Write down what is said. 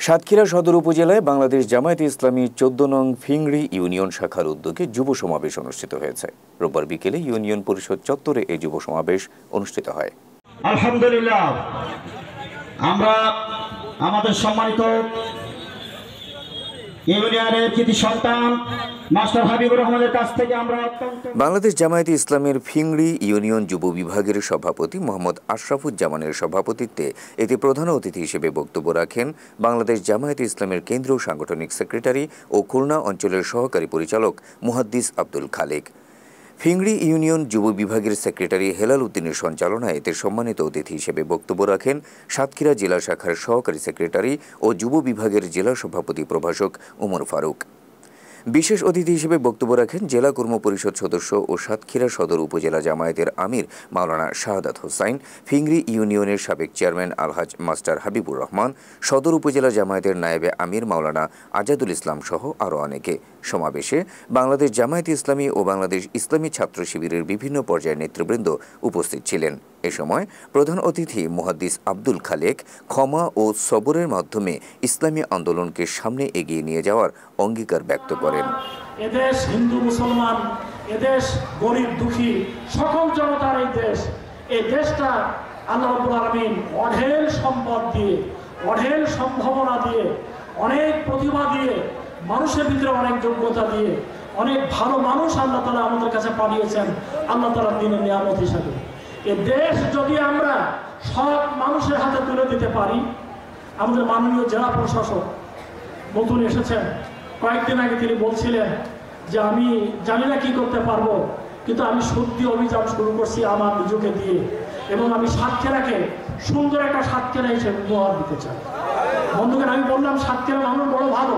সাতক্ষীরা সদর উপজেলায় বাংলাদেশ জামায়াতে ইসলামী ১৪ নং ফিংড়ি ইউনিয়ন শাখার উদ্যোগে যুব সমাবেশ অনুষ্ঠিত হয়েছে। রোববার বিকেলে ইউনিয়ন পরিষদ চত্বরে এই যুব সমাবেশ অনুষ্ঠিত হয়। আলহামদুলিল্লাহ, আমরা আমাদের সম্মানিত ইউনিয়নের কৃতি সন্তান মাস্টার হাবিবুর রহমানের কাছ থেকে আমরা বাংলাদেশ জামায়াতে ইসলামের ফিংড়ি ইউনিয়ন যুব বিভাগের সভাপতি মোহাম্মদ আশরাফুজ্জামানের সভাপতিত্বে এতে প্রধান অতিথি হিসেবে বক্তব্য রাখেন বাংলাদেশ জামায়াতে ইসলামের কেন্দ্রীয় সাংগঠনিক সেক্রেটারি ও খুলনা অঞ্চলের সহকারী পরিচালক মুহাদ্দিস আব্দুল খালেক। ফিংড়ি ইউনিয়ন যুব বিভাগের সেক্রেটারি হেলাল উদ্দিনের সঞ্চালনায় এতে সম্মানিত অতিথি হিসেবে বক্তব্য রাখেন সাতক্ষীরা জেলা শাখার সহকারী সেক্রেটারি ও যুব বিভাগের জেলা সভাপতি প্রভাষক উমর ফারুক। বিশেষ অতিথি হিসেবে বক্তব্য রাখেন জেলা কর্ম পরিষদ সদস্য ও সাতক্ষীরা সদর উপজেলা জামায়াতের আমির মাওলানা শাহাদাত হোসাইন, ফিংড়ি ইউনিয়নের সাবেক চেয়ারম্যান আলহাজ মাস্টার হাবিবুর রহমান, সদর উপজেলা জামায়াতের নায়েবে আমির মাওলানা আজাদুল ইসলাম সহ আরও অনেকে। সমাবেশে বাংলাদেশ জামায়াতে ইসলামী ও বাংলাদেশ ইসলামী ছাত্র শিবিরের বিভিন্ন পর্যায়ের নেতৃবৃন্দ উপস্থিত ছিলেন। এ সময় প্রধান অতিথি মুহাদ্দিস আব্দুল খালেক ক্ষমা ও সবরের মাধ্যমে ইসলামী আন্দোলনকে সামনে এগিয়ে নিয়ে যাওয়ার অঙ্গীকার ব্যক্ত করেন। এদেশ হিন্দু মুসলমান, এদেশ গরিব দুঃখী সকল জনতার এই দেশ। এই দেশটা আল্লাহ রাব্বুল আলামিন অঢেল সম্পদ দিয়ে, অঢেল সম্ভাবনা দিয়ে, অনেক প্রতিভা দিয়ে, মানুষের ভিতরে অনেক যোগ্যতা দিয়ে, অনেক ভালো মানুষ আল্লাহ তাআলা আমাদের কাছে পাঠিয়েছেন আল্লাহ তাআলার দ্বীনের নিয়ামত হিসাবে। এই দেশ যদি আমরা সব মানুষের হাতে তুলে দিতে পারি, আমাদের মাননীয় জেলা প্রশাসক নতুন এসেছেন, কয়েকদিন আগে তিনি বলছিলেন যে আমি জানি না কি করতে পারবো, কিন্তু আমি সত্যি অভিযান শুরু করছি আমার নিজেকে দিয়ে, এবং আমি সাতক্ষীরাকে সুন্দর একটা সাতক্ষীরা হিসেবে উপহার দিতে চাই। বন্ধুগণ, আমি বললাম সাতক্ষীরা মানুষ বড় ভালো,